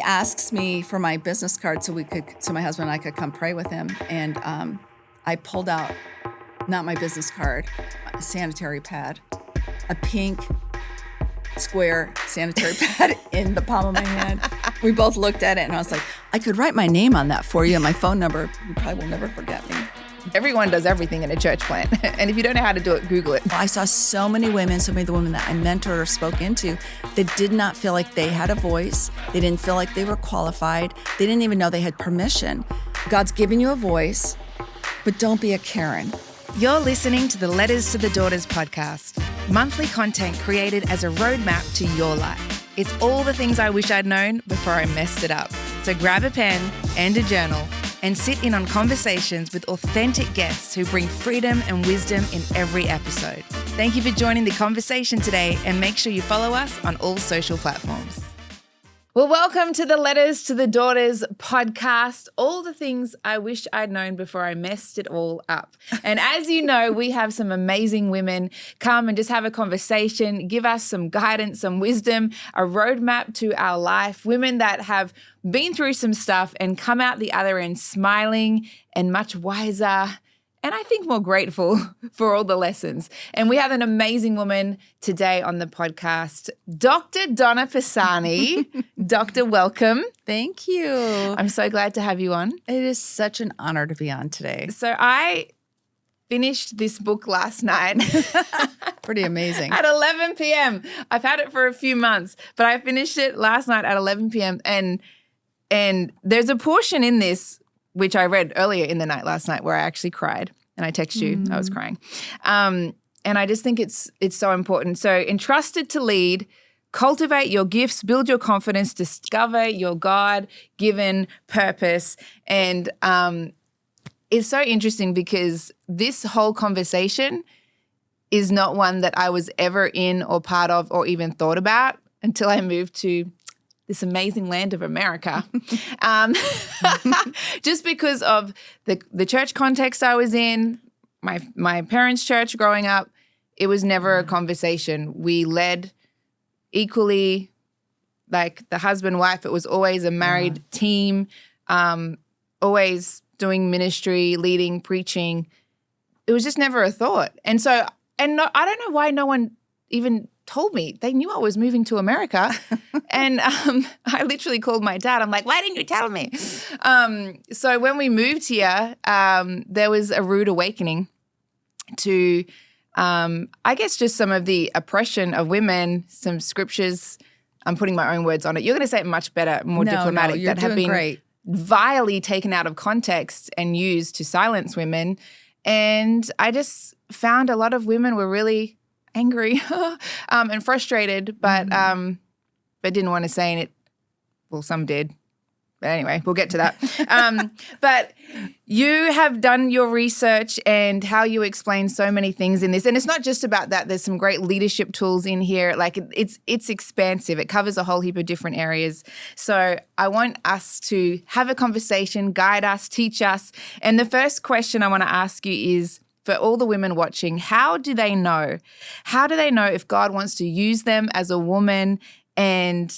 asks me for my business card so my husband and I could come pray with him. And I pulled out, not my business card, a sanitary pad, a pink square sanitary pad in the palm of my hand. We both looked at it and I was like, I could write my name on that for you and my phone number. You probably will never forget me. Everyone does everything in a church plant. And if you don't know how to do it, Google it. I saw so many women, so many of the women that I mentored or spoke into, that did not feel like they had a voice. They didn't feel like they were qualified. They didn't even know they had permission. God's given you a voice, but don't be a Karen. You're listening to the Letters to the Daughters podcast, monthly content created as a roadmap to your life. It's all the things I wish I'd known before I messed it up. So grab a pen and a journal and sit in on conversations with authentic guests who bring freedom and wisdom in every episode. Thank you for joining the conversation today, and make sure you follow us on all social platforms. Well, welcome to the Letters to the Daughters podcast, all the things I wish I'd known before I messed it all up. And as you know, we have some amazing women come and just have a conversation, give us some guidance, some wisdom, a roadmap to our life, women that have been through some stuff and come out the other end smiling and much wiser, and I think more grateful for all the lessons. And we have an amazing woman today on the podcast, Dr. Donna Pisani. Doctor, welcome. Thank you. I'm so glad to have you on. It is such an honor to be on today. So I finished this book last night. Pretty amazing. At 11 p.m. I've had it for a few months, but I finished it last night at 11 p.m. And there's a portion in this which I read earlier in the night last night where I actually cried, and I text you, I was crying. And I just think it's so important. So entrusted to lead, cultivate your gifts, build your confidence, discover your God-given purpose. And it's so interesting because this whole conversation is not one that I was ever in or part of or even thought about until I moved to this amazing land of America. Just because of the church context I was in, my parents' church growing up, it was never a conversation. We led equally, like the husband, wife. It was always a married team, always doing ministry, leading, preaching. It was just never a thought. And so, I don't know why no one even told me. They knew I was moving to America. And I literally called my dad. I'm like, why didn't you tell me? So when we moved here, there was a rude awakening to, I guess, just some of the oppression of women, some scriptures. I'm putting my own words on it. You're going to say it much better, more diplomatic, you're that have been great. Vilely taken out of context and used to silence women. And I just found a lot of women were really angry and frustrated, but didn't want to say it. Well, some did. But anyway, we'll get to that. But you have done your research and how you explain so many things in this. And it's not just about that. There's some great leadership tools in here. Like it's expansive. It covers a whole heap of different areas. So I want us to have a conversation, guide us, teach us. And the first question I want to ask you is, for all the women watching, how do they know? How do they know if God wants to use them as a woman, and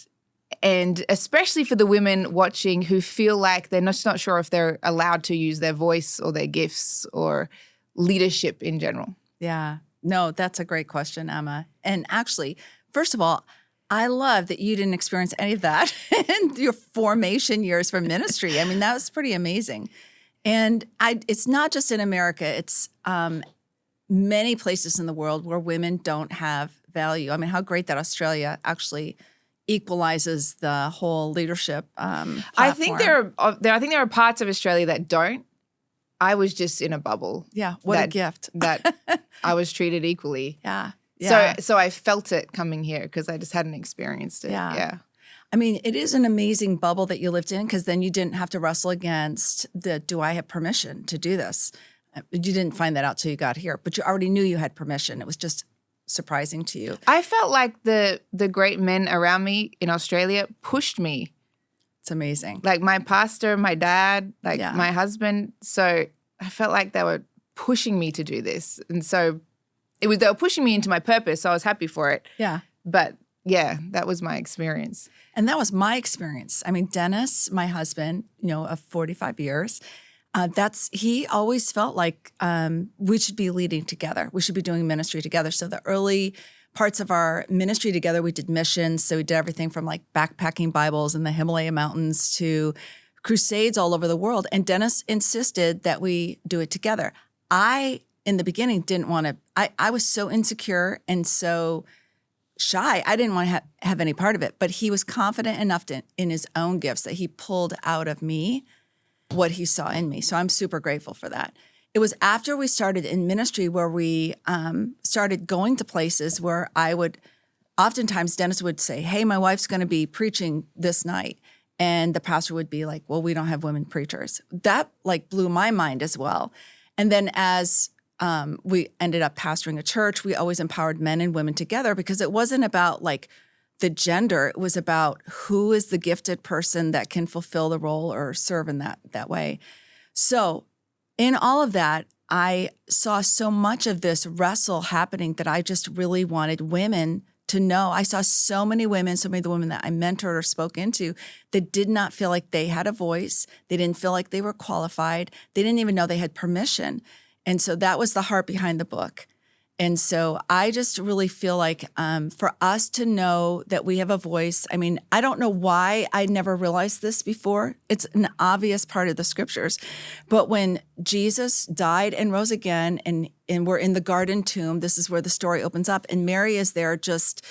especially for the women watching who feel like they're not sure if they're allowed to use their voice or their gifts or leadership in general? Yeah. No, that's a great question, Emma. And actually, first of all, I love that you didn't experience any of that in your formation years for ministry. I mean, that was pretty amazing. And it's not just in America. It's many places in the world where women don't have value. I mean, how great that Australia actually equalizes the whole leadership platform. I think there are parts of Australia that don't. I was just in a bubble. Yeah, what a gift. That I was treated equally. Yeah. So I felt it coming here because I just hadn't experienced it. Yeah. I mean, it is an amazing bubble that you lived in, because then you didn't have to wrestle against do I have permission to do this? You didn't find that out till you got here, but you already knew you had permission. It was just surprising to you. I felt like the great men around me in Australia pushed me. It's amazing. Like my pastor, my dad, my husband. So I felt like they were pushing me to do this. And so they were pushing me into my purpose, so I was happy for it. Yeah. But that was my experience. And that was my experience. I mean, Dennis, my husband, of 45 years, he always felt like we should be leading together. We should be doing ministry together. So the early parts of our ministry together, we did missions. So we did everything from like backpacking Bibles in the Himalaya mountains to crusades all over the world. And Dennis insisted that we do it together. I, in the beginning, didn't want to, I was so insecure and so shy. I didn't want to have any part of it, but he was confident enough in his own gifts that he pulled out of me what he saw in me. So I'm super grateful for that. It was after we started in ministry where we started going to places where oftentimes Dennis would say, hey, my wife's going to be preaching this night. And the pastor would be like, well, we don't have women preachers. That like blew my mind as well. And then as we ended up pastoring a church, we always empowered men and women together because it wasn't about like the gender. It was about who is the gifted person that can fulfill the role or serve in that way. So in all of that, I saw so much of this wrestle happening that I just really wanted women to know. I saw so many women, so many of the women that I mentored or spoke into that did not feel like they had a voice. They didn't feel like they were qualified. They didn't even know they had permission. And so that was the heart behind the book. And so I just really feel like for us to know that we have a voice, I mean, I don't know why I never realized this before. It's an obvious part of the scriptures. But when Jesus died and rose again and we're in the garden tomb, this is where the story opens up, and Mary is there just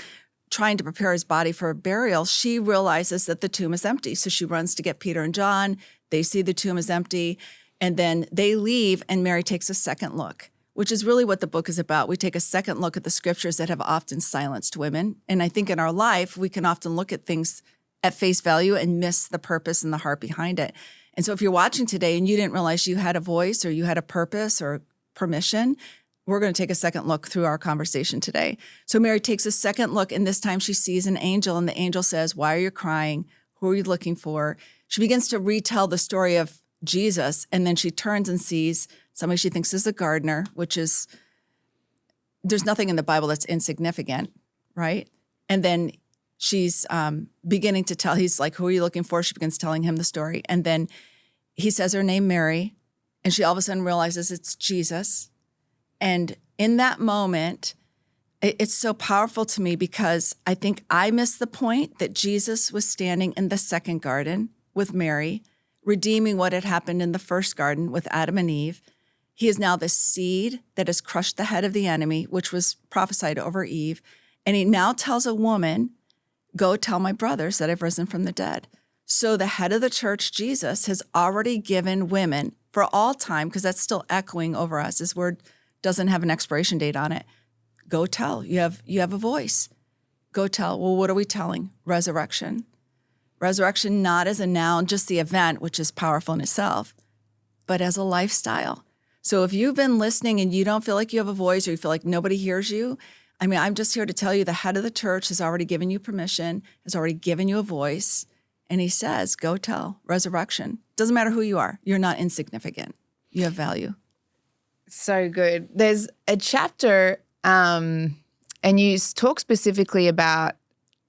trying to prepare his body for burial, she realizes that the tomb is empty. So she runs to get Peter and John. They see the tomb is empty, and then they leave, and Mary takes a second look, which is really what the book is about. We take a second look at the scriptures that have often silenced women. And I think in our life, we can often look at things at face value and miss the purpose and the heart behind it. And so if you're watching today and you didn't realize you had a voice or you had a purpose or permission, we're going to take a second look through our conversation today. So Mary takes a second look, and this time she sees an angel, and the angel says, why are you crying? Who are you looking for? She begins to retell the story of Jesus, and then she turns and sees somebody she thinks is a gardener, which is, there's nothing in the Bible that's insignificant, right? And then she's beginning to tell, he's like, who are you looking for? She begins telling him the story. And then he says her name, Mary, and she all of a sudden realizes it's Jesus. And in that moment, it's so powerful to me because I think I missed the point that Jesus was standing in the second garden with Mary, redeeming what had happened in the first garden with Adam and Eve. He is now the seed that has crushed the head of the enemy, which was prophesied over Eve. And he now tells a woman, go tell my brothers that I've risen from the dead. So the head of the church, Jesus, has already given women for all time, because that's still echoing over us. His word doesn't have an expiration date on it. Go tell. You have a voice. Go tell. Well, what are we telling? Resurrection. Resurrection not as a noun, just the event, which is powerful in itself, but as a lifestyle. So if you've been listening and you don't feel like you have a voice or you feel like nobody hears you, I mean, I'm just here to tell you the head of the church has already given you permission, has already given you a voice, and he says, go tell. Resurrection. Doesn't matter who you are. You're not insignificant. You have value. So good. There's a chapter, and you talk specifically about,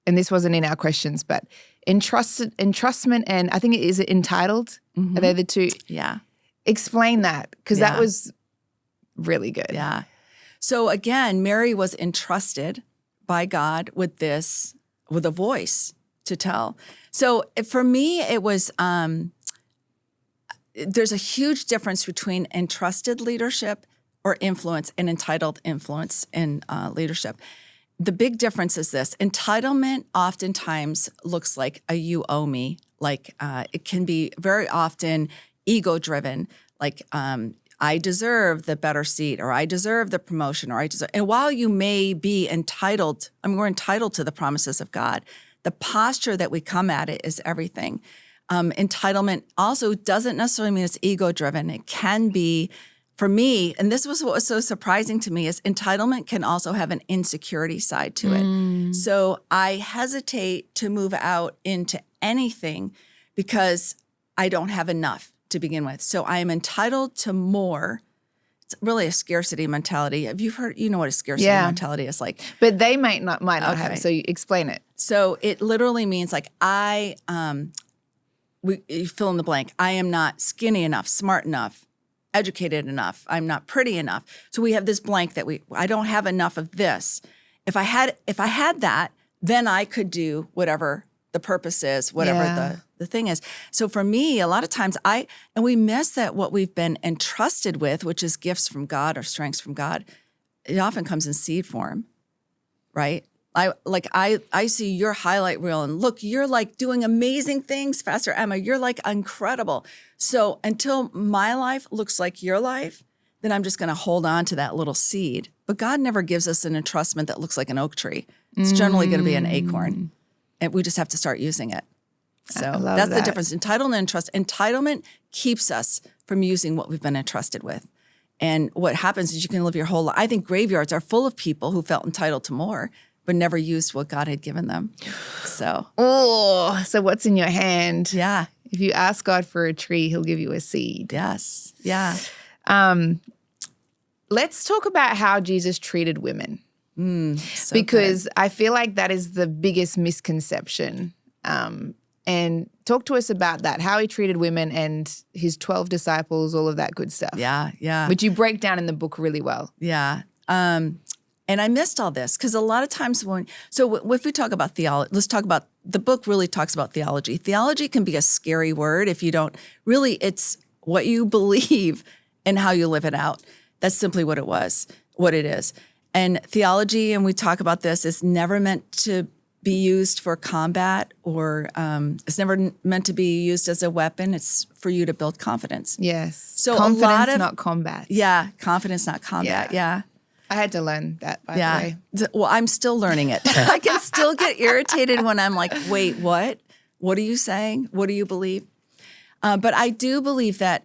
and this wasn't in our questions, but entrustment and I think it is entitled. Mm-hmm. Are they the two? Yeah. Explain that, because that was really good. Yeah. So again, Mary was entrusted by God with a voice to tell. So for me, it was, there's a huge difference between entrusted leadership or influence and entitled influence in leadership. The big difference is this. Entitlement oftentimes looks like a you owe me. Like it can be very often ego-driven, like I deserve the better seat, or I deserve the promotion, or and while you may be entitled, we're entitled to the promises of God, the posture that we come at it is everything. Entitlement also doesn't necessarily mean it's ego-driven. It can be, for me, and this was what was so surprising to me, is entitlement can also have an insecurity side to it. So I hesitate to move out into anything because I don't have enough to begin with. So I am entitled to more it's really a scarcity mentality. Have you heard, you know what a scarcity mentality is like? But they might not have, so you explain it. So it literally means like you fill in the blank. I am not skinny enough, smart enough, educated enough. I'm not pretty enough. So we have this blank that I don't have enough of this. If I had that, then I could do whatever the purpose is, whatever the thing is. So for me, a lot of times and we miss that what we've been entrusted with, which is gifts from God or strengths from God, it often comes in seed form, right? I see your highlight reel and look, you're like doing amazing things, Pastor Emma. You're like incredible. So until my life looks like your life, then I'm just going to hold on to that little seed. But God never gives us an entrustment that looks like an oak tree. It's generally going to be an acorn, and we just have to start using it. So that's the difference. Entitlement and trust. Entitlement keeps us from using what we've been entrusted with. And what happens is you can live your whole life. I think graveyards are full of people who felt entitled to more, but never used what God had given them. So what's in your hand? Yeah. If you ask God for a tree, he'll give you a seed. Yes. Yeah. Let's talk about how Jesus treated women. Because I feel like that is the biggest misconception. And talk to us about that, how he treated women and his 12 disciples, all of that good stuff. Yeah. Which you break down in the book really well. Yeah. And I missed all this because a lot of times if we talk about theology, let's talk about, the book really talks about theology. Theology can be a scary word if you don't really, it's what you believe and how you live it out. That's simply what it is. And theology, and we talk about this, is never meant to be used for combat or it's never meant to be used as a weapon. It's for you to build confidence. Yes. So confidence, not combat. Yeah, confidence, not combat. Yeah. I had to learn that, by the way. Well, I'm still learning it. I can still get irritated when I'm like, wait, what? What are you saying? What do you believe? But I do believe that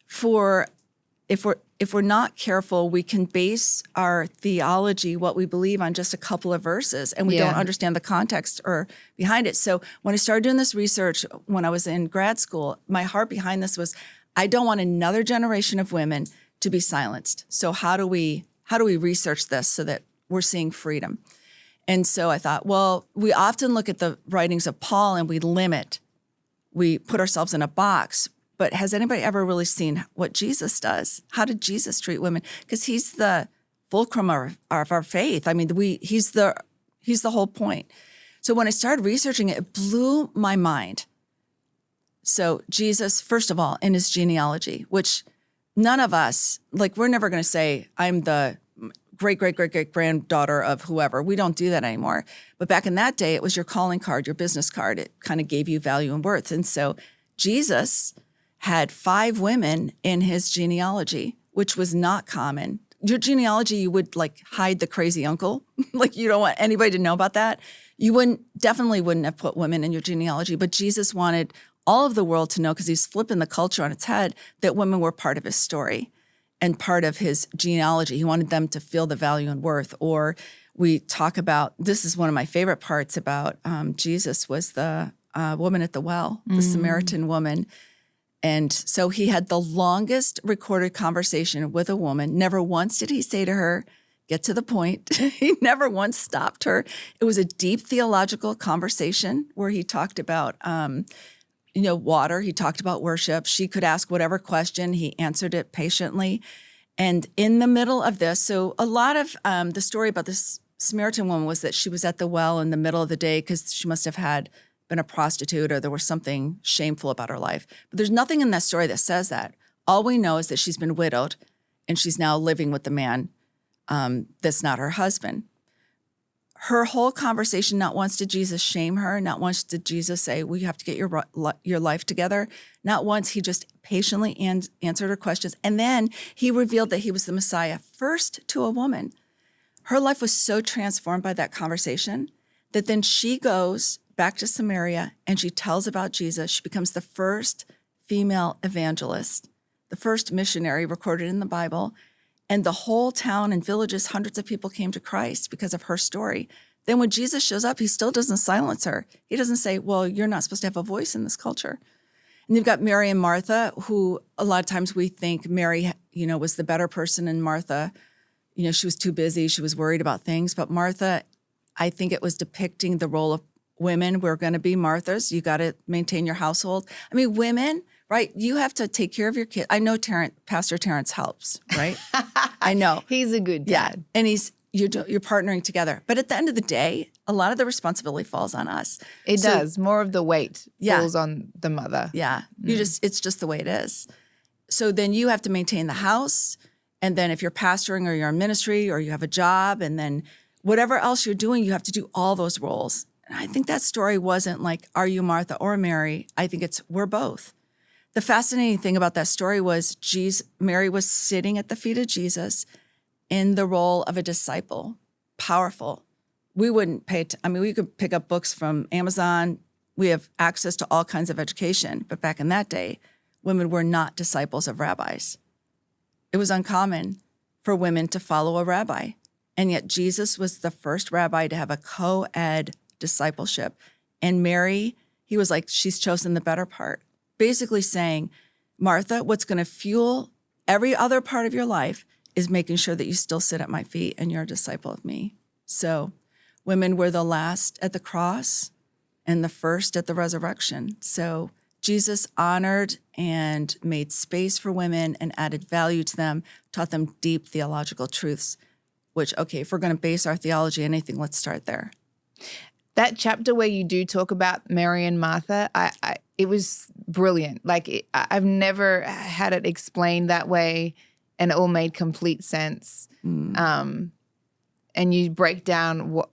if we're not careful, we can base our theology, what we believe, on just a couple of verses, and we don't understand the context or behind it. So when I started doing this research when I was in grad school, my heart behind this was, I don't want another generation of women to be silenced. So how do we research this so that we're seeing freedom? And so I thought, well, we often look at the writings of Paul and we put ourselves in a box. But has anybody ever really seen what Jesus does? How did Jesus treat women? Because he's the fulcrum of our faith. I mean, he's the whole point. So when I started researching it, it blew my mind. So Jesus, first of all, in his genealogy, which none of us, like, we're never going to say, I'm the great-great-great-great-granddaughter of whoever. We don't do that anymore. But back in that day, it was your calling card, your business card. It kind of gave you value and worth. And so Jesus had 5 women in his genealogy, which was not common. Your genealogy, you would like hide the crazy uncle. Like, you don't want anybody to know about that. You definitely wouldn't have put women in your genealogy, but Jesus wanted all of the world to know, because he's flipping the culture on its head, that women were part of his story and part of his genealogy. He wanted them to feel the value and worth. Or we talk about, this is one of my favorite parts about Jesus, was the woman at the well, the Samaritan woman. And so he had the longest recorded conversation with a woman. Never once did he say to her, get to the point. He never once stopped her. It was a deep theological conversation where he talked about, water. He talked about worship. She could ask whatever question. He answered it patiently. And in the middle of this, so a lot of the story about this Samaritan woman was that she was at the well in the middle of the day because she must have been a prostitute, or there was something shameful about her life. But there's nothing in that story that says that. All we know is that she's been widowed and she's now living with the man that's not her husband. Her whole conversation, not once did Jesus shame her. Not once did Jesus say, well, you have to get your life together. Not once. He just patiently answered her questions. And then he revealed that he was the Messiah, first to a woman. Her life was so transformed by that conversation that then she goes back to Samaria and she tells about Jesus. She becomes the first female evangelist, the first missionary recorded in the Bible. And the whole town and villages, hundreds of people came to Christ because of her story. Then when Jesus shows up, he still doesn't silence her. He doesn't say, well, you're not supposed to have a voice in this culture. And you've got Mary and Martha, who a lot of times we think Mary, was the better person, and Martha, she was too busy. She was worried about things. But Martha, I think it was depicting the role of women. We're going to be Marthas. You got to maintain your household. I mean, women, right? You have to take care of your kids. I know Pastor Terrence helps, right? I know. He's a good dad. Yeah. And you're partnering together. But at the end of the day, a lot of the responsibility falls on us. It does. More of the weight falls on the mother. Yeah. It's just the way it is. So then you have to maintain the house. And then if you're pastoring or you're in ministry or you have a job, and then whatever else you're doing, you have to do all those roles. And I think that story wasn't like, are you Martha or Mary? I think it's, we're both. The fascinating thing about that story was Mary was sitting at the feet of Jesus in the role of a disciple. Powerful. We wouldn't we could pick up books from Amazon. We have access to all kinds of education. But back in that day, women were not disciples of rabbis. It was uncommon for women to follow a rabbi. And yet Jesus was the first rabbi to have a co-ed discipleship. And Mary, he was like, she's chosen the better part. Basically saying, Martha, what's going to fuel every other part of your life is making sure that you still sit at my feet and you're a disciple of me. So women were the last at the cross and the first at the resurrection. So Jesus honored and made space for women and added value to them, taught them deep theological truths, which, okay, if we're going to base our theology on anything, let's start there. That chapter where you do talk about Mary and Martha, it was brilliant. I've never had it explained that way, and it all made complete sense. And you break down what,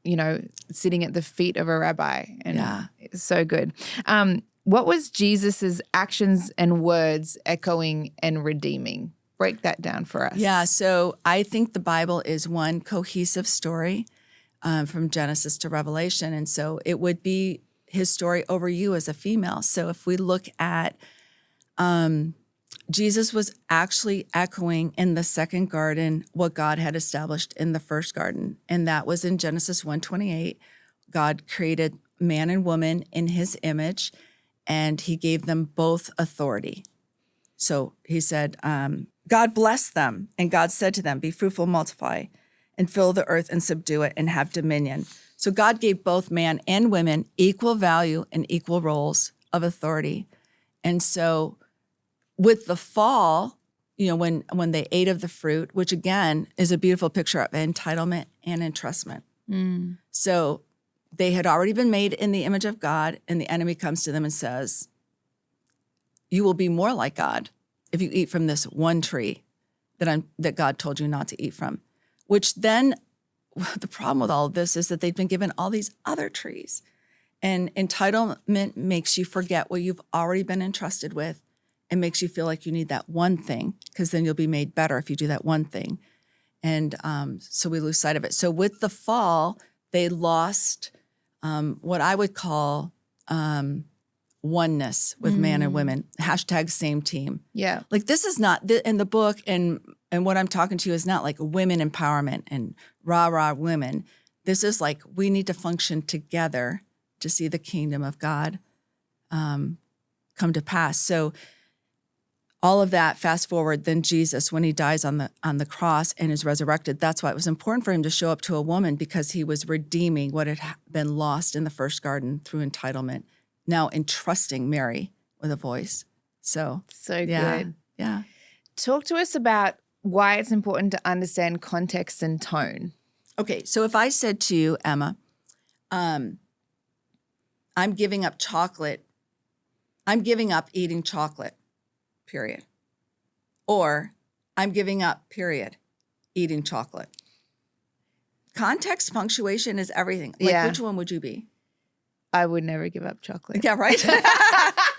sitting at the feet of a rabbi, and it's so good. What was Jesus's actions and words echoing and redeeming? Break that down for us. Yeah, so I think the Bible is one cohesive story from Genesis to Revelation. And so it would be his story over you as a female. So if we look at Jesus was actually echoing in the second garden what God had established in the first garden. And that was in Genesis 1:28. God created man and woman in his image, and he gave them both authority. So he said, God blessed them, and God said to them, be fruitful, multiply, and fill the earth and subdue it and have dominion. So God gave both man and women equal value and equal roles of authority. And so with the fall, when they ate of the fruit, which again is a beautiful picture of entitlement and entrustment. So they had already been made in the image of God, and the enemy comes to them and says, you will be more like God if you eat from this one tree that God told you not to eat from. Which then, the problem with all of this is that they've been given all these other trees. And entitlement makes you forget what you've already been entrusted with, and makes you feel like you need that one thing, because then you'll be made better if you do that one thing. And so we lose sight of it. So with the fall, they lost what I would call oneness with man and women. # same team. Yeah. Like this is not, in the book, and what I'm talking to you is not like women empowerment and rah women. This is like, we need to function together to see the kingdom of God come to pass. So all of that, fast forward, then Jesus, when he dies on the cross and is resurrected, that's why it was important for him to show up to a woman, because he was redeeming what had been lost in the first garden through entitlement, now entrusting Mary with a voice. So good. Yeah. Talk to us about why it's important to understand context and tone. Okay, so if I said to you, Emma, I'm giving up chocolate, I'm giving up eating chocolate, period. Or I'm giving up, period, eating chocolate. Context, punctuation is everything. Which one would you be? I would never give up chocolate. Yeah, right?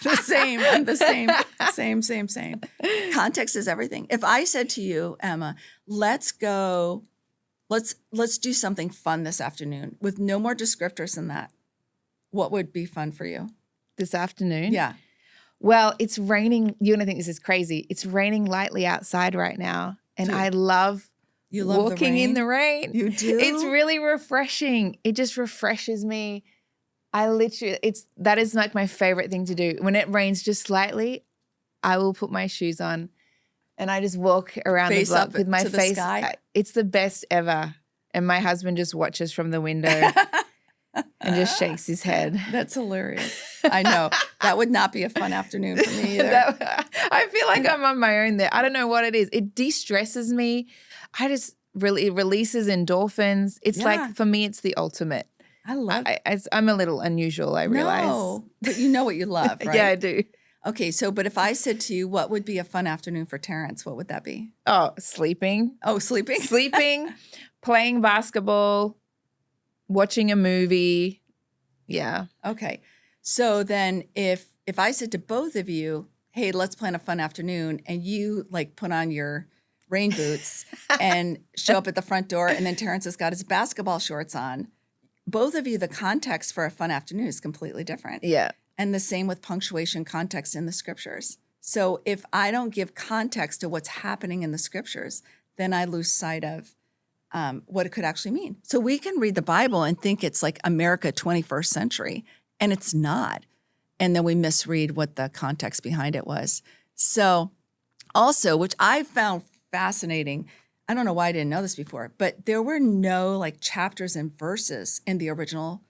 The same. I'm the same. Same. Context is everything. If I said to you, Emma, let's do something fun this afternoon with no more descriptors than that, what would be fun for you? This afternoon? Yeah. Well, it's raining. You're going to think this is crazy. It's raining lightly outside right now. And I love walking in the rain. You do? It's really refreshing. It just refreshes me. that is like my favorite thing to do. When it rains just slightly, I will put my shoes on and I just walk around the block with my face. It's the best ever. And my husband just watches from the window and just shakes his head. That's hilarious. I know. That would not be a fun afternoon for me either. I feel like I'm on my own there. I don't know what it is. It de-stresses me. It releases endorphins. It's like, for me, it's the ultimate. I love it. I'm a little unusual, I realize. No, but you know what you love, right? Yeah, I do. Okay, but if I said to you, what would be a fun afternoon for Terrence, what would that be? Oh, sleeping. Oh, sleeping? Sleeping, playing basketball, watching a movie. Yeah. Okay. So then if I said to both of you, hey, let's plan a fun afternoon, and you like put on your rain boots and show up at the front door, and then Terrence has got his basketball shorts on, both of you, the context for a fun afternoon is completely different. Yeah. And the same with punctuation context in the scriptures. So if I don't give context to what's happening in the scriptures, then I lose sight of what it could actually mean. So we can read the Bible and think it's like America 21st century, and it's not. And then we misread what the context behind it was. So also, which I found fascinating, I don't know why I didn't know this before, but there were no like chapters and verses in the original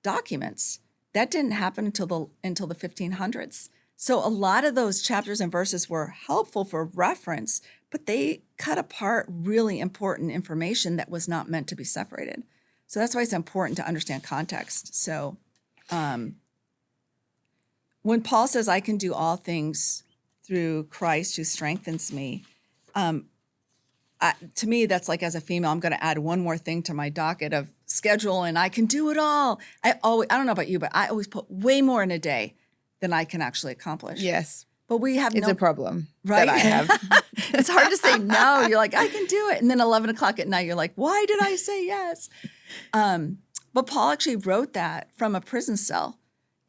documents. That didn't happen until the 1500s. So a lot of those chapters and verses were helpful for reference, but they cut apart really important information that was not meant to be separated. So that's why it's important to understand context. So when Paul says, I can do all things through Christ who strengthens me, to me, that's like, as a female, I'm going to add one more thing to my docket of schedule, and I can do it all. I don't know about you, but I always put way more in a day than I can actually accomplish. Yes. But we have It's a problem right? that I have. It's hard to say no. You're like, I can do it. And then 11 o'clock at night, you're like, why did I say yes? But Paul actually wrote that from a prison cell.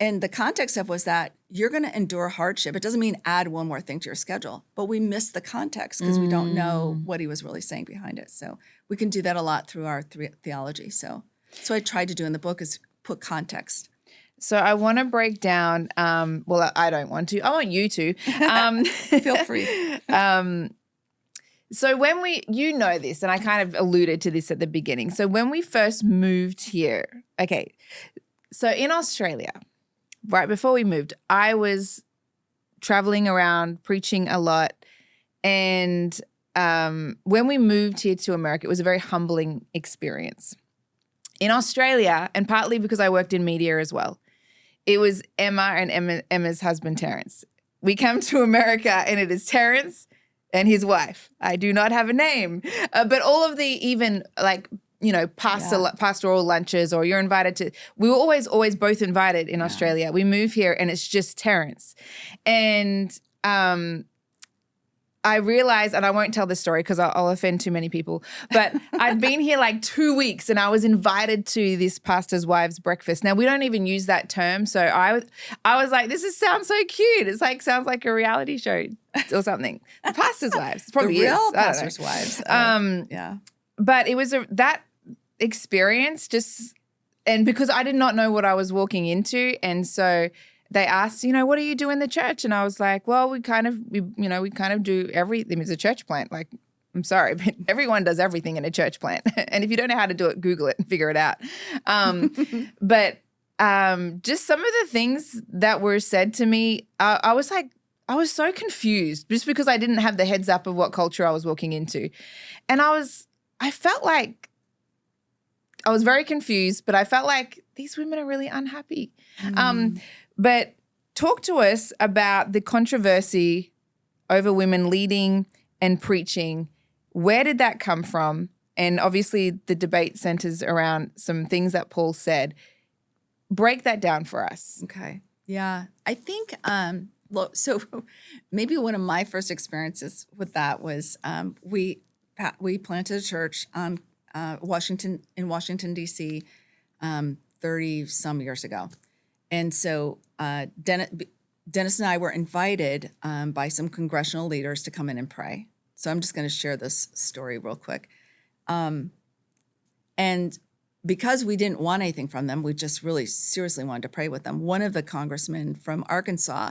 And the context of was that you're going to endure hardship. It doesn't mean add one more thing to your schedule, but we miss the context because we don't know what he was really saying behind it. So we can do that a lot through our theology. So I tried to do in the book is put context. So I want to break down, well, I don't want to. I want you to. Feel free. So when you know this, and I kind of alluded to this at the beginning. So when we first moved here, okay, so in Australia, right before we moved, I was traveling around preaching a lot. And when we moved here to America, it was a very humbling experience. In Australia, and partly because I worked in media as well, it was Emma and Emma's husband, Terrence. We come to America and it is Terrence and his wife. I do not have a name, but all of the even like, pastoral lunches, or you're invited to, we were always both invited in Australia. We move here and it's just Terrence. And I realized, and I won't tell this story because I'll offend too many people, but I'd been here like 2 weeks and I was invited to this pastor's wives breakfast. Now, we don't even use that term. So I was like, sounds so cute. It's like, sounds like a reality show or something. The pastor's wives. Probably the real is. pastor's wives. Yeah. But it was that experience and because I did not know what I was walking into. And so they asked, what do you do in the church? And I was like, well, we kind of do everything. It's a church plant. Like, I'm sorry, but everyone does everything in a church plant. And if you don't know how to do it, Google it and figure it out. But just some of the things that were said to me, I was so confused just because I didn't have the heads up of what culture I was walking into. And I felt like I was very confused, but I felt like these women are really unhappy. But talk to us about the controversy over women leading and preaching. Where did that come from? And obviously the debate centers around some things that Paul said. Break that down for us. Okay. Yeah. I think, so maybe one of my first experiences with that was we planted a church on in Washington, D.C. 30 some years ago. And so Dennis and I were invited by some congressional leaders to come in and pray. So I'm just going to share this story real quick. And because we didn't want anything from them, we just really seriously wanted to pray with them. One of the congressmen from Arkansas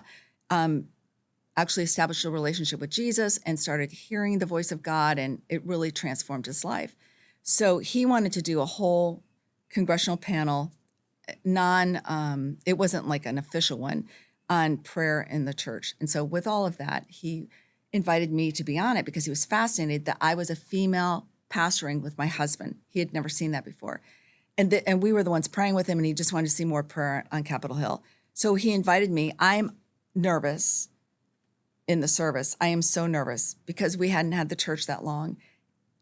actually established a relationship with Jesus and started hearing the voice of God, and it really transformed his life. So he wanted to do a whole congressional panel, it wasn't like an official one, on prayer in the church. And so with all of that, he invited me to be on it because he was fascinated that I was a female pastoring with my husband. He had never seen that before. And we were the ones praying with him, and he just wanted to see more prayer on Capitol Hill. So he invited me. I'm nervous in the service. I am so nervous because we hadn't had the church that long.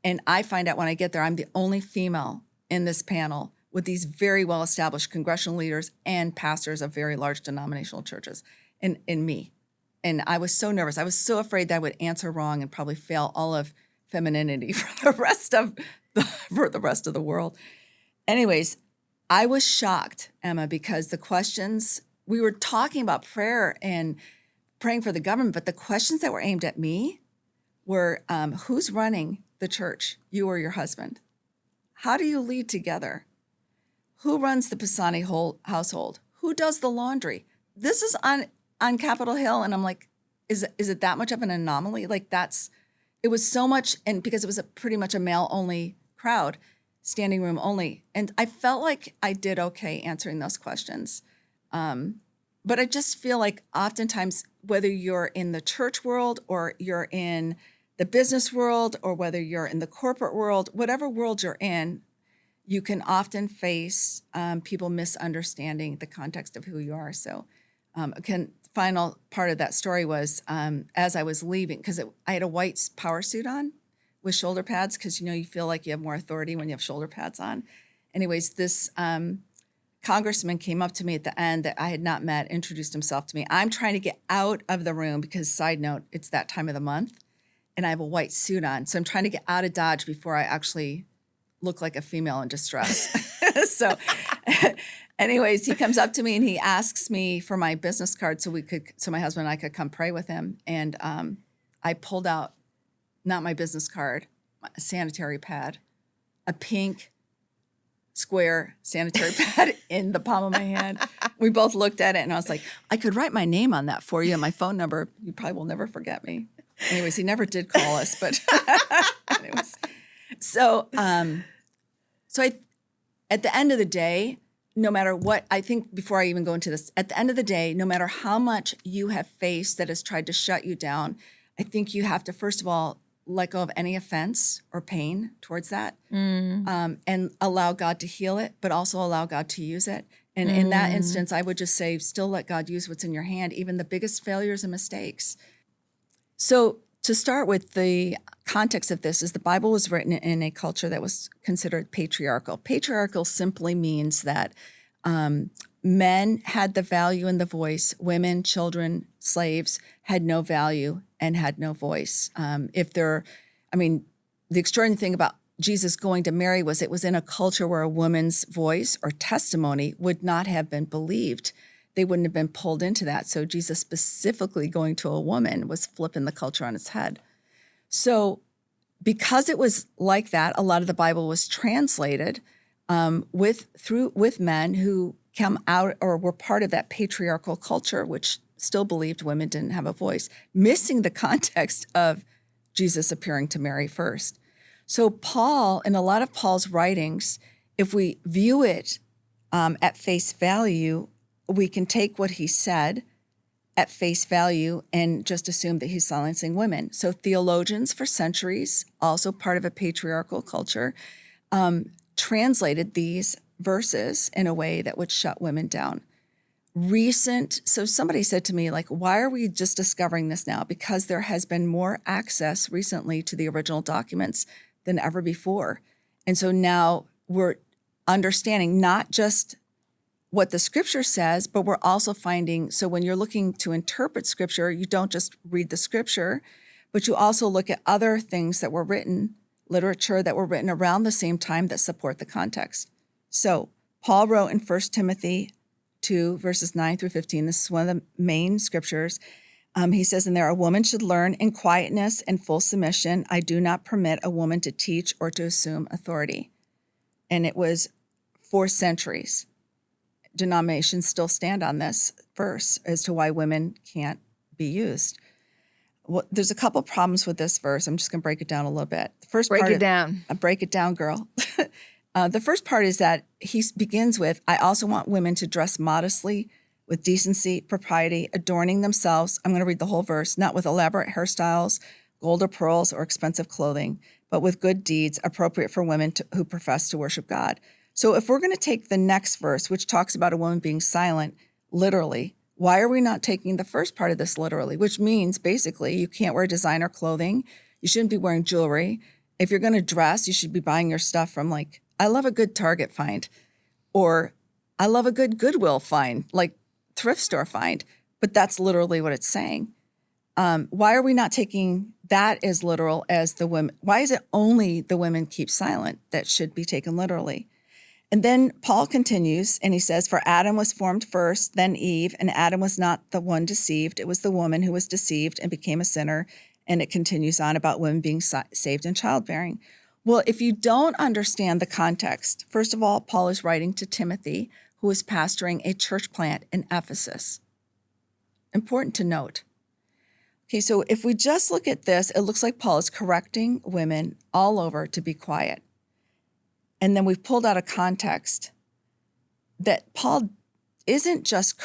And I find out when I get there, I'm the only female in this panel with these very well-established congressional leaders and pastors of very large denominational churches, and me. And I was so nervous. I was so afraid that I would answer wrong and probably fail all of femininity for the rest of the world. Anyways, I was shocked, Emma, because the questions, we were talking about prayer and praying for the government, but the questions that were aimed at me were, who's running the church, you or your husband? How do you lead together? Who runs the Pisani household? Who does the laundry? This is on Capitol Hill. And I'm like, is it that much of an anomaly? Like it was so much, and because it was pretty much a male-only crowd, standing room only. And I felt like I did okay answering those questions. But I just feel like oftentimes, whether you're in the church world or you're in the business world or whether you're in the corporate world, whatever world you're in, you can often face people misunderstanding the context of who you are. So final part of that story was as I was leaving, because I had a white power suit on with shoulder pads, because you feel like you have more authority when you have shoulder pads on. Anyways, this congressman came up to me at the end that I had not met, introduced himself to me. I'm trying to get out of the room because, side note, it's that time of the month, and I have a white suit on. So I'm trying to get out of Dodge before I actually look like a female in distress. So anyways, he comes up to me and he asks me for my business card so my husband and I could come pray with him. And I pulled out, not my business card, a sanitary pad, a pink square sanitary pad in the palm of my hand. We both looked at it and I was like, I could write my name on that for you and my phone number. You probably will never forget me. Anyways, he never did call us, but anyways. So at the end of the day, no matter what, I think before I even go into this, at the end of the day, no matter how much you have faced that has tried to shut you down, I think you have to, first of all, let go of any offense or pain towards that and allow God to heal it, but also allow God to use it. And in that instance, I would just say, still let God use what's in your hand, even the biggest failures and mistakes. So to start with, the context of this is the Bible was written in a culture that was considered patriarchal. Patriarchal simply means that men had the value and the voice. Women, children, slaves had no value and had no voice. The extraordinary thing about Jesus going to Mary was it was in a culture where a woman's voice or testimony would not have been believed. They wouldn't have been pulled into that. So Jesus specifically going to a woman was flipping the culture on its head. So because it was like that, a lot of the Bible was translated with men who come out or were part of that patriarchal culture, which still believed women didn't have a voice, missing the context of Jesus appearing to Mary first. So Paul, in a lot of Paul's writings, if we view it at face value, we can take what he said at face value and just assume that he's silencing women. So theologians for centuries, also part of a patriarchal culture, translated these verses in a way that would shut women down. So somebody said to me, like, why are we just discovering this now? Because there has been more access recently to the original documents than ever before. And so now we're understanding not just what the scripture says, but we're also finding, so when you're looking to interpret scripture, you don't just read the scripture, but you also look at other things that were written, literature that were written around the same time that support the context. So Paul wrote in 1 Timothy 2, verses 9 through 15, this is one of the main scriptures. He says in there, a woman should learn in quietness and full submission. I do not permit a woman to teach or to assume authority. And it was for centuries. Denominations still stand on this verse as to why women can't be used. Well, there's a couple problems with this verse. I'm just going to break it down a little bit. The first Break part it down. Break it down, girl. The first part is that he begins with, I also want women to dress modestly with decency, propriety, adorning themselves. I'm going to read the whole verse, not with elaborate hairstyles, gold or pearls, or expensive clothing, but with good deeds appropriate for women who profess to worship God. So if we're going to take the next verse, which talks about a woman being silent, literally, why are we not taking the first part of this literally? Which means basically you can't wear designer clothing. You shouldn't be wearing jewelry. If you're going to dress, you should be buying your stuff from I love a good Target find, or I love a good Goodwill find, like thrift store find. But that's literally what it's saying. Why are we not taking that as literal as the women? Why is it only the women keep silent that should be taken literally? And then Paul continues and he says, for Adam was formed first, then Eve, and Adam was not the one deceived. It was the woman who was deceived and became a sinner. And it continues on about women being saved in childbearing. Well, if you don't understand the context, first of all, Paul is writing to Timothy, who is pastoring a church plant in Ephesus. Important to note. Okay, so if we just look at this, it looks like Paul is correcting women all over to be quiet. And then we've pulled out a context that Paul isn't just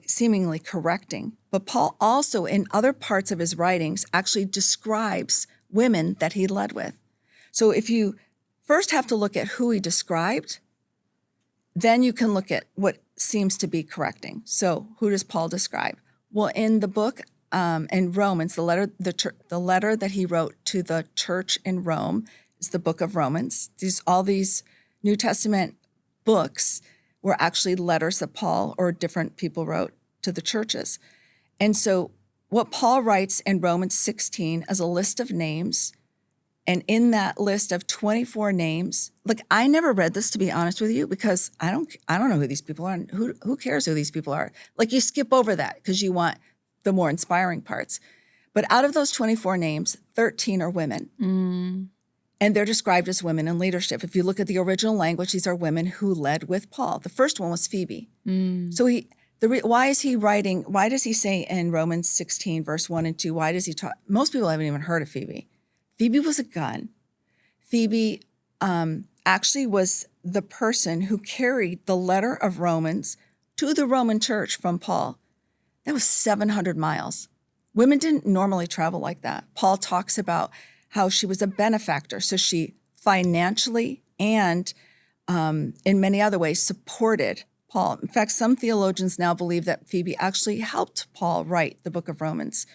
seemingly correcting, but Paul also in other parts of his writings actually describes women that he led with. So if you first have to look at who he described, then you can look at what seems to be correcting. So who does Paul describe? Well, in the book in Romans, the letter that he wrote to the church in Rome is the book of Romans. All these New Testament books were actually letters that Paul or different people wrote to the churches. And so what Paul writes in Romans 16 is a list of names. And in that list of 24 names, I never read this, to be honest with you, because I don't know who these people are. And who cares who these people are? You skip over that because you want the more inspiring parts. But out of those 24 names, 13 are women. Mm. And they're described as women in leadership. If you look at the original language, these are women who led with Paul. The first one was Phoebe. Mm. So why is he writing, why does he say in Romans 16, verse 1 and 2, why does he talk? Most people haven't even heard of Phoebe. Phoebe was a gun. Phoebe actually was the person who carried the letter of Romans to the Roman church from Paul. That was 700 miles. Women didn't normally travel like that. Paul talks about how she was a benefactor. So she financially and in many other ways supported Paul. In fact, some theologians now believe that Phoebe actually helped Paul write the book of Romans,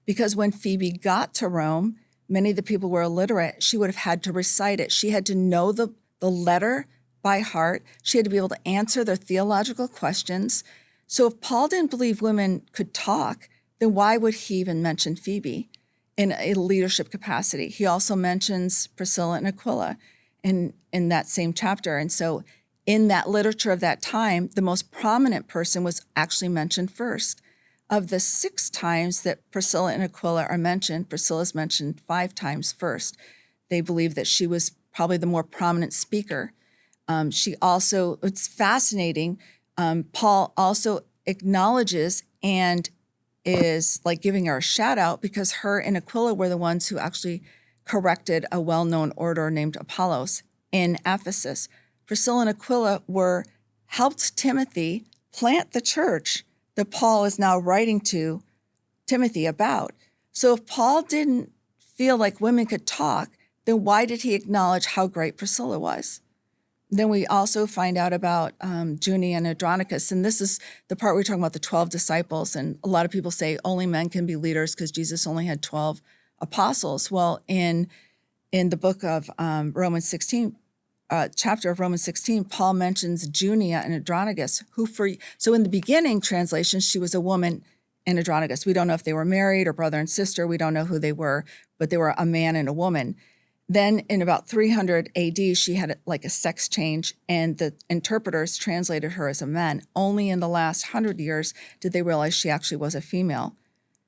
because when Phoebe got to Rome, many of the people were illiterate. She would have had to recite it. She had to know the letter by heart. She had to be able to answer their theological questions. So if Paul didn't believe women could talk, then why would he even mention Phoebe in a leadership capacity? He also mentions Priscilla and Aquila in that same chapter. And so in that literature of that time, the most prominent person was actually mentioned first. Of the 6 times that Priscilla and Aquila are mentioned, Priscilla's mentioned 5 times first. They believe that she was probably the more prominent speaker. It's fascinating, Paul also acknowledges and is giving her a shout out because her and Aquila were the ones who actually corrected a well-known orator named Apollos in Ephesus. Priscilla and Aquila helped Timothy plant the church that Paul is now writing to Timothy about. So if Paul didn't feel like women could talk, then why did he acknowledge how great Priscilla was? Then we also find out about Junia and Andronicus, and this is the part we're talking about the 12 disciples, and a lot of people say only men can be leaders because Jesus only had 12 apostles. Well, in the book of Romans 16, chapter of Romans 16, Paul mentions Junia and Andronicus, so in the beginning translation, she was a woman and Andronicus. We don't know if they were married or brother and sister. We don't know who they were, but they were a man and a woman. Then in about 300 AD, she had a sex change, and the interpreters translated her as a man. Only in the last 100 years did they realize she actually was a female.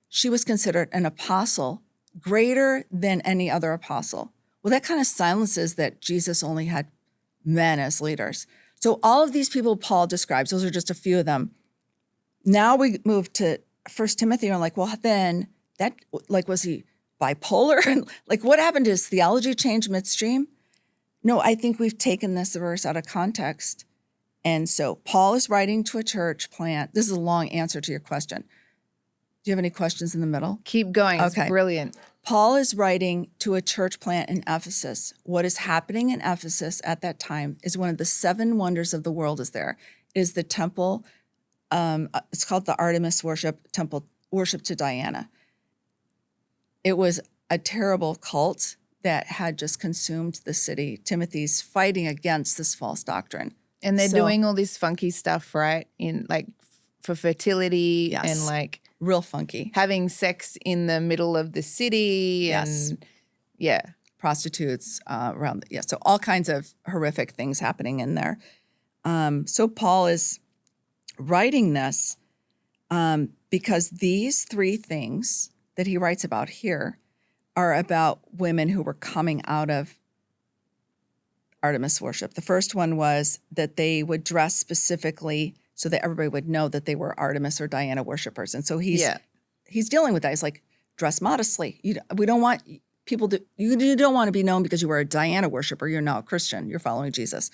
She was considered an apostle greater than any other apostle. Well, that kind of silences that Jesus only had men as leaders. So all of these people Paul describes, those are just a few of them. Now we move to 1 Timothy, and I'm like, well, then that, like, was he bipolar? Like, what happened to his theology change midstream? No, I think we've taken this verse out of context. And so Paul is writing to a church plant. This is a long answer to your question. Do you have any questions in the middle? Keep going. It's Okay. brilliant. Paul is writing to a church plant in Ephesus. What is happening in Ephesus at that time is one of the 7 wonders of the world is there. It is the temple. It's called the Artemis temple worship to Diana. It was a terrible cult that had just consumed the city. Timothy's fighting against this false doctrine. And they're doing all this funky stuff, right? In like for fertility and like real funky. Having sex in the middle of the city and prostitutes around. So all kinds of horrific things happening in there. So Paul is writing this because these 3 things that he writes about here are about women who were coming out of Artemis worship. The first one was that they would dress specifically so that everybody would know that they were Artemis or Diana worshipers. And so he's dealing with that. He's like, dress modestly. We don't want people to, you don't want to be known because you were a Diana worshiper. You're now a Christian. You're following Jesus.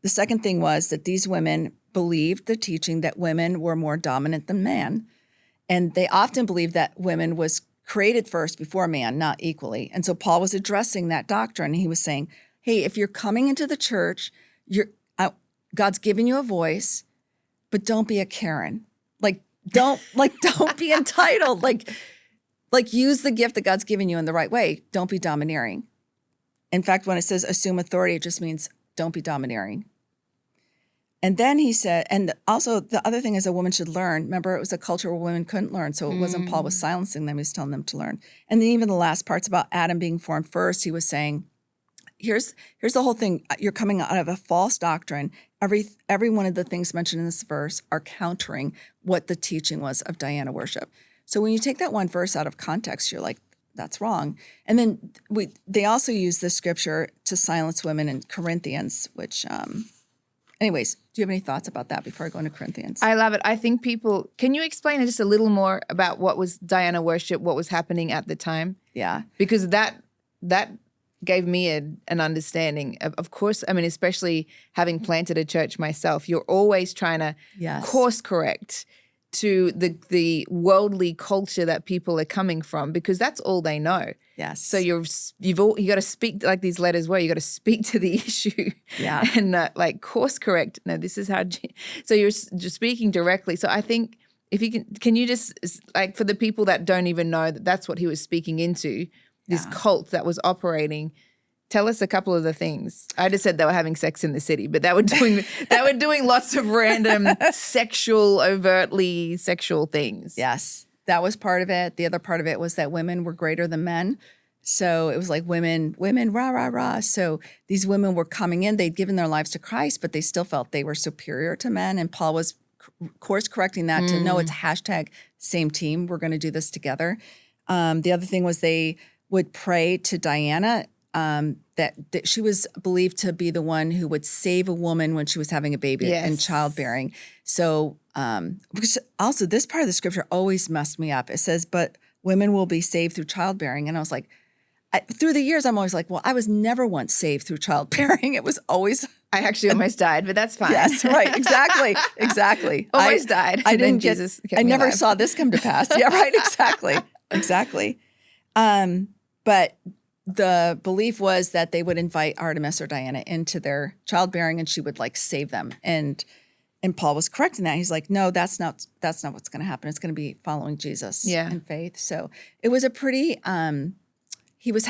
The second thing was that these women believed the teaching that women were more dominant than man. And they often believed that women was created first before man, not equally. And so Paul was addressing that doctrine. He was saying, hey, if you're coming into the church, God's giving you a voice, but don't be a Karen. Don't be entitled. Like use the gift that God's given you in the right way. Don't be domineering. In fact, when it says assume authority, it just means don't be domineering. And then he said, and also the other thing is a woman should learn. Remember, it was a culture where women couldn't learn, so it wasn't Paul was silencing them, he was telling them to learn. And then even the last parts about Adam being formed first, he was saying, here's the whole thing. You're coming out of a false doctrine. Every one of the things mentioned in this verse are countering what the teaching was of Diana worship. So when you take that one verse out of context, you're like, that's wrong. And then they also use this scripture to silence women in Corinthians, which, anyways, do you have any thoughts about that before I go into Corinthians? I love it. I think can you explain just a little more about what was Diana worship, what was happening at the time? Yeah. Because that gave me an understanding of course, I mean, especially having planted a church myself, you're always trying to course correct to the worldly culture that people are coming from because that's all they know. Yes. So you got to speak like these letters were. You got to speak to the issue. Yeah. And like course correct. No, this is how. So you're just speaking directly. So I think if you can you just like for the people that don't even know that that's what he was speaking into, this cult that was operating. Tell us a couple of the things. I just said they were having sex in the city, but they were doing lots of random overtly sexual things. Yes, that was part of it. The other part of it was that women were greater than men. So it was like women, rah, rah, rah. So these women were coming in. They'd given their lives to Christ, but they still felt they were superior to men. And Paul was course correcting that to no, it's hashtag same team. We're going to do this together. The other thing was they would pray to Diana. That she was believed to be the one who would save a woman when she was having a baby in childbearing. So, because also this part of the scripture always messed me up. It says, but women will be saved through childbearing. And I was like, through the years, I'm always like, well, I was never once saved through childbearing. It was always. I actually almost died, but that's fine. Yes, right. Exactly. Almost died. I didn't Jesus I never alive. Saw this come to pass. Yeah, right. Exactly. But the belief was that they would invite Artemis or Diana into their childbearing and she would like save them. And Paul was correcting that. He's like, no, that's not what's going to happen. It's going to be following Jesus in faith. So it was a pretty, he was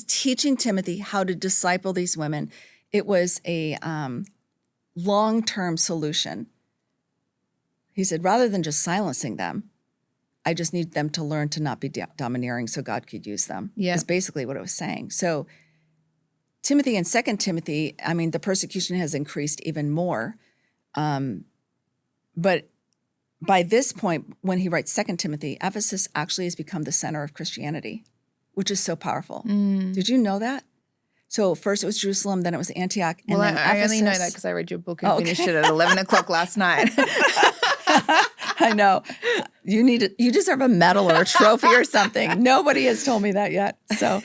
teaching Timothy how to disciple these women. It was a long-term solution. He said, rather than just silencing them, I just need them to learn to not be domineering so God could use them. Yeah. That's basically what it was saying. So Timothy and 2 Timothy, I mean, the persecution has increased even more. But by this point, when he writes 2 Timothy, Ephesus actually has become the center of Christianity, which is so powerful. Did you know that? So first it was Jerusalem, then it was Antioch, and Well, then I only know that Ephesus. because I read your book and finished it at 11 o'clock last night. I know. You deserve a medal or a trophy or something. Nobody has told me that yet. So,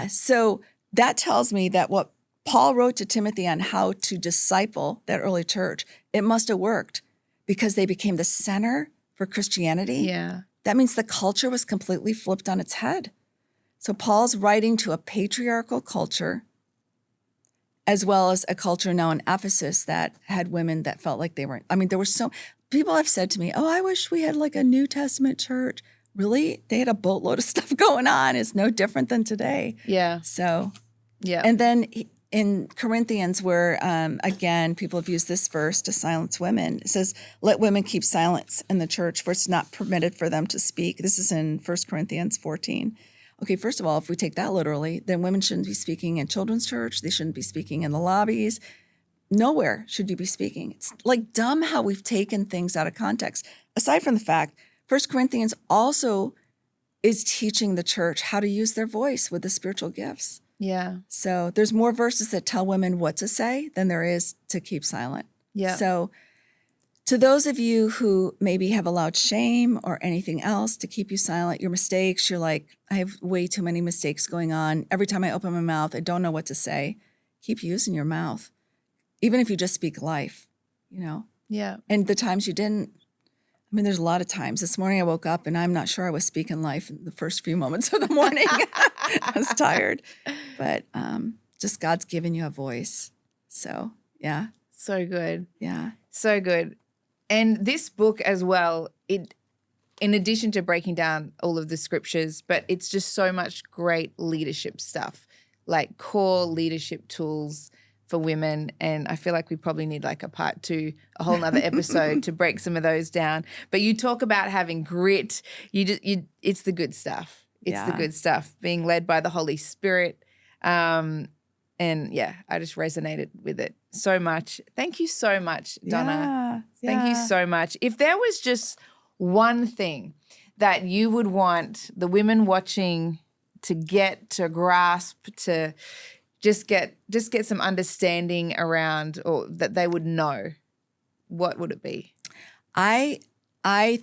so that tells me that what Paul wrote to Timothy on how to disciple that early church, it must have worked because they became the center for Christianity. Yeah. That means the culture was completely flipped on its head. So Paul's writing to a patriarchal culture, as well as a culture now in Ephesus that had women that felt like they weren't. I mean, there were people have said to me, oh, I wish we had like a New Testament church. Really? They had a boatload of stuff going on. It's no different than today. Yeah. So, yeah. And then in Corinthians, where, again, people have used this verse to silence women, it says, let women keep silence in the church, for it's not permitted for them to speak. This is in 1 Corinthians 14. Okay, first of all, if we take that literally, then women shouldn't be speaking in children's church. They shouldn't be speaking in the lobbies. Nowhere should you be speaking. It's like dumb how we've taken things out of context. Aside from the fact, 1 Corinthians also is teaching the church how to use their voice with the spiritual gifts. Yeah. So there's more verses that tell women what to say than there is to keep silent. Yeah. So to those of you who maybe have allowed shame or anything else to keep you silent, your mistakes, you're like, I have way too many mistakes going on. Every time I open my mouth, I don't know what to say. Keep using your mouth, even if you just speak life, Yeah. And the times you didn't, I mean, there's a lot of times. This morning I woke up and I'm not sure I was speaking life in the first few moments of the morning. I was tired, but just God's given you a voice. So, yeah. So good. Yeah. So good. And this book as well, in addition to breaking down all of the scriptures, but it's just so much great leadership stuff, like core leadership tools for women. And I feel like we probably need like a part 2, a whole nother episode to break some of those down. But you talk about having grit. It's the good stuff. It's the good stuff, being led by the Holy Spirit. And yeah, I just resonated with it so much. Thank you so much, Donna. Yeah. Thank you so much. If there was just one thing that you would want the women watching to get, to grasp, to just get some understanding around, or that they would know, what would it be? I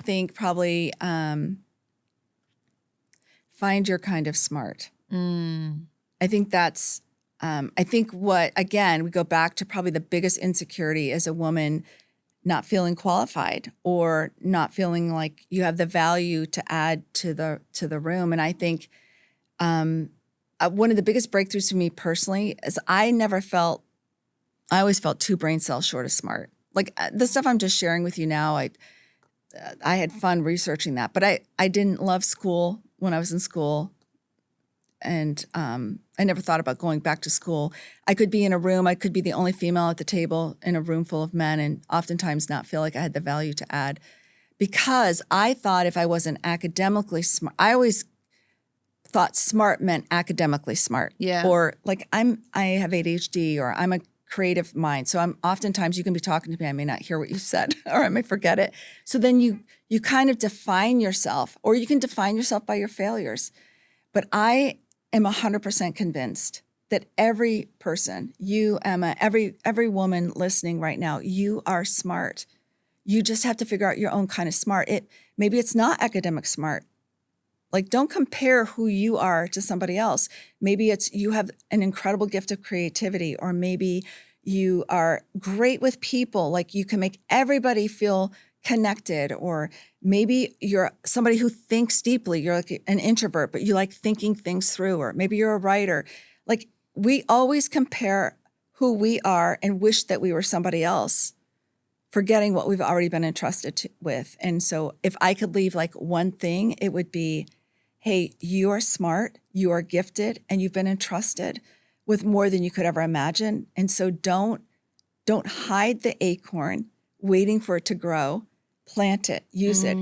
think probably find your kind of smart. I think that's I think we go back to probably the biggest insecurity as a woman, not feeling qualified or not feeling like you have the value to add to the room. And I think one of the biggest breakthroughs for me personally is I always felt 2 brain cells short of smart. Like the stuff I'm just sharing with you now, I had fun researching that, but I didn't love school when I was in school. And I never thought about going back to school. I could be in a room, I could be the only female at the table in a room full of men, and oftentimes not feel like I had the value to add, because I thought if I wasn't academically smart, I always thought smart meant academically smart. Yeah. Or like I have ADHD, or I'm a creative mind. So oftentimes you can be talking to me, I may not hear what you said, or I may forget it. So then you kind of define yourself, or you can define yourself by your failures. But I am 100% convinced that every person, you, Emma, every woman listening right now, you are smart. You just have to figure out your own kind of smart. Maybe it's not academic smart. Like, don't compare who you are to somebody else. Maybe it's you have an incredible gift of creativity, or maybe you are great with people. Like, you can make everybody feel connected, or maybe you're somebody who thinks deeply. You're like an introvert, but you like thinking things through, or maybe you're a writer. Like, we always compare who we are and wish that we were somebody else, forgetting what we've already been entrusted with. And so if I could leave like one thing, it would be, hey, you are smart, you are gifted, and you've been entrusted with more than you could ever imagine. And so don't hide the acorn waiting for it to grow. Plant it, use it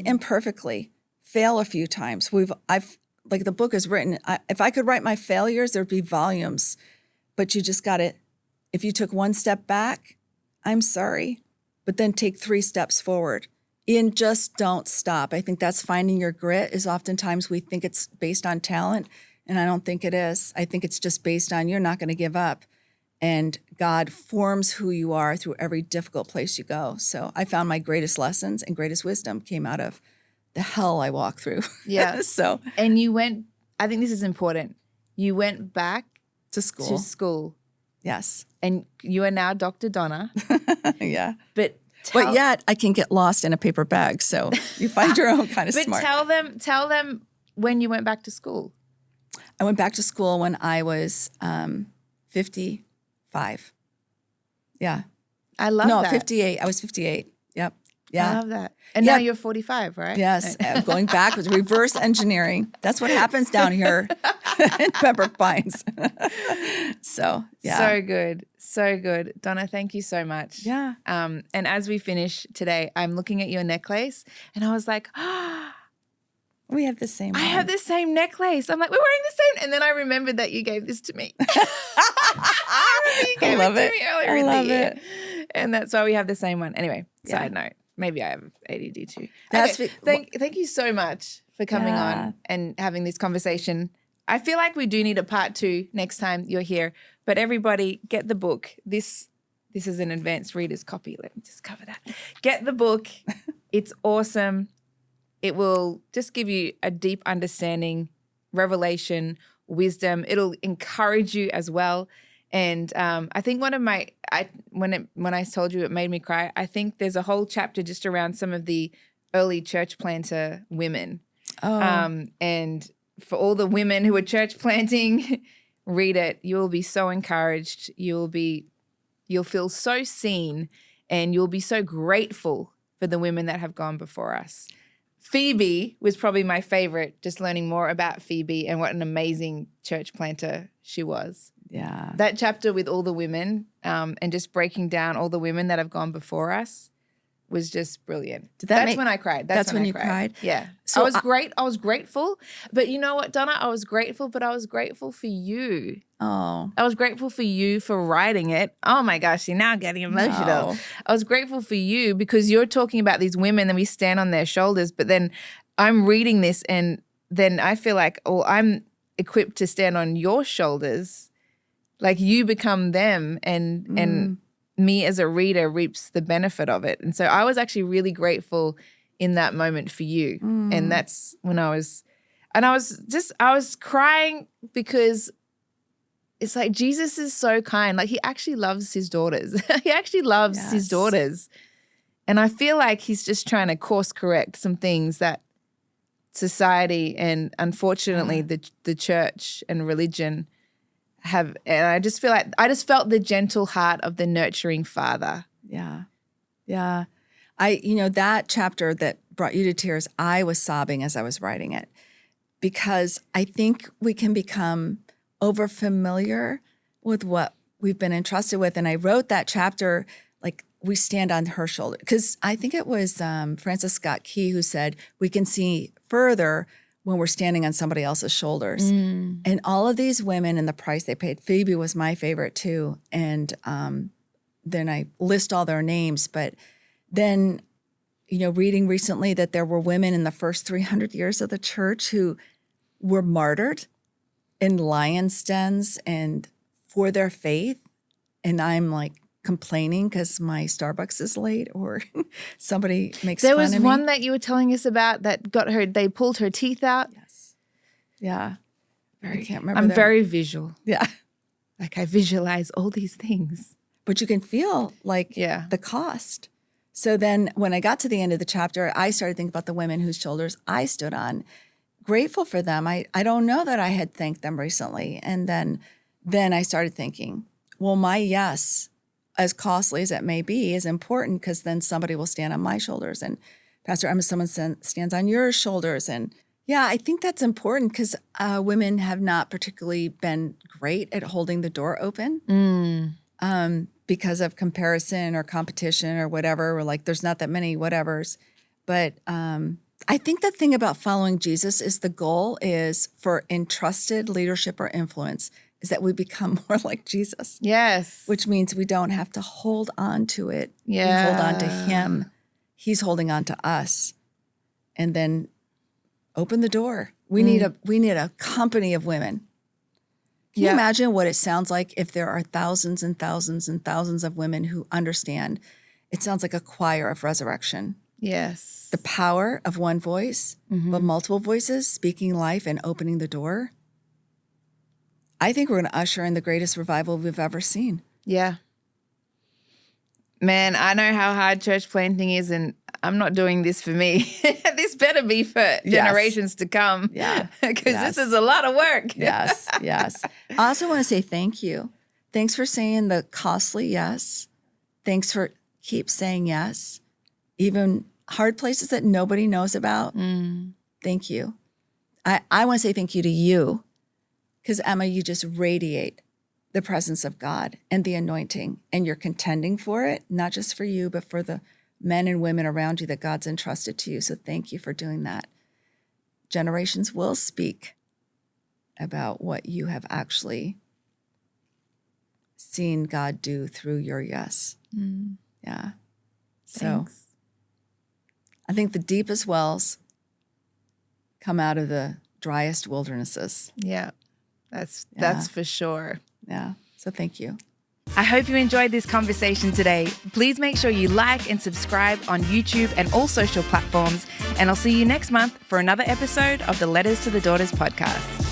imperfectly, fail a few times. Like the book is written, if I could write my failures, there'd be volumes, but you just got to, if you took one step back, I'm sorry, but then take 3 steps forward and just don't stop. I think that's finding your grit. Is oftentimes we think it's based on talent, And I don't think it is. I think it's just based on you're not going to give up. And God forms who you are through every difficult place you go. So I found my greatest lessons and greatest wisdom came out of the hell I walked through. Yeah. So And you went, I think this is important. You went back to school. to school. Yes. And you are now Dr. Donna. Yeah. But yet I can get lost in a paper bag. So you find your own kind of But smart. tell them when you went back to school. I went back to school when I was 55. Yeah. I love that. No, 58. I was 58. Yep. Yeah. I love that. And now you're 45, right? Yes. Going back with reverse engineering. That's what happens down here in Pembroke Pines. So, yeah. So good. So good. Donna, thank you so much. Yeah. And as we finish today, I'm looking at your necklace and I was like, We have the same one. I have the same necklace. I'm like, we're wearing the same. And then I remembered that you gave this to me. I remember you gave it to me earlier in the year. And that's why we have the same one. Anyway, side note. Maybe I have ADD too. Thank you so much for coming on and having this conversation. I feel like we do need a part 2 next time you're here. But everybody, get the book. This is an advanced reader's copy. Let me just cover that. Get the book. It's awesome. It will just give you a deep understanding, revelation, wisdom. It'll encourage you as well. And I think one of when I told you it made me cry, I think there's a whole chapter just around some of the early church planter women. And for all the women who are church planting, read it. You'll be so encouraged. You'll feel so seen, and you'll be so grateful for the women that have gone before us. Phoebe was probably my favorite, just learning more about Phoebe and what an amazing church planter she was. Yeah. That chapter with all the women and just breaking down all the women that have gone before us was just brilliant. That's when I cried. That's when you cried? Yeah. So I was grateful. But you know what, Donna? I was grateful, but I was grateful for you. Oh. I was grateful for you for writing it. Oh my gosh, you're now getting emotional. No. I was grateful for you because you're talking about these women and we stand on their shoulders, but then I'm reading this and then I feel like, I'm equipped to stand on your shoulders. Like you become them and me as a reader reaps the benefit of it. And so I was actually really grateful in that moment for you. And that's when I was crying because it's like Jesus is so kind. Like he actually loves his daughters. He actually loves his daughters. And I feel like he's just trying to course correct some things that society and unfortunately the church and religion have. And I just felt the gentle heart of the nurturing father. Yeah. Yeah. That chapter that brought you to tears, I was sobbing as I was writing it because I think we can become over familiar with what we've been entrusted with. And I wrote that chapter like we stand on her shoulder because I think it was Francis Scott Key who said we can see further when we're standing on somebody else's shoulders. And all of these women and the price they paid. Phoebe was my favorite too. And then I list all their names. But then, reading recently that there were women in the first 300 years of the church who were martyred in lions' dens and for their faith. And I'm like complaining because my Starbucks is late or somebody makes fun of me. There was one that you were telling us about that they pulled her teeth out. Yes. Yeah. I can't remember. I'm very visual. Yeah. Like I visualize all these things. But you can feel like the cost. So then when I got to the end of the chapter, I started thinking about the women whose shoulders I stood on. Grateful for them. I don't know that I had thanked them recently. And then I started thinking, well, my yes, as costly as it may be, is important because then somebody will stand on my shoulders. And Pastor Emma, someone stands on your shoulders. And yeah, I think that's important because women have not particularly been great at holding the door open because of comparison or competition or whatever. Or like there's not that many whatevers. But I think the thing about following Jesus is the goal is for entrusted leadership or influence is that we become more like Jesus. Yes. Which means we don't have to hold on to it. Yeah. We hold on to him. He's holding on to us. And then open the door. We need a company of women. Can you imagine what it sounds like if there are thousands and thousands and thousands of women who understand? It sounds like a choir of resurrection. Yes. The power of one voice, but multiple voices speaking life and opening the door. I think we're going to usher in the greatest revival we've ever seen. Yeah. Man, I know how hard church planting is, and I'm not doing this for me. This better be for generations to come. Yeah. Because this is a lot of work. Yes. I also want to say thank you. Thanks for saying the costly yes. Thanks for keep saying yes. Even hard places that nobody knows about. Thank you. I want to say thank you to you because, Emma, you just radiate the presence of God and the anointing, and you're contending for it, not just for you, but for the men and women around you that God's entrusted to you. So thank you for doing that. Generations will speak about what you have actually seen God do through your yes. Yeah. So Thanks. I think the deepest wells come out of the driest wildernesses. Yeah. That's for sure. Yeah. So thank you. I hope you enjoyed this conversation today. Please make sure you like and subscribe on YouTube and all social platforms. And I'll see you next month for another episode of the Letters to the Daughters podcast.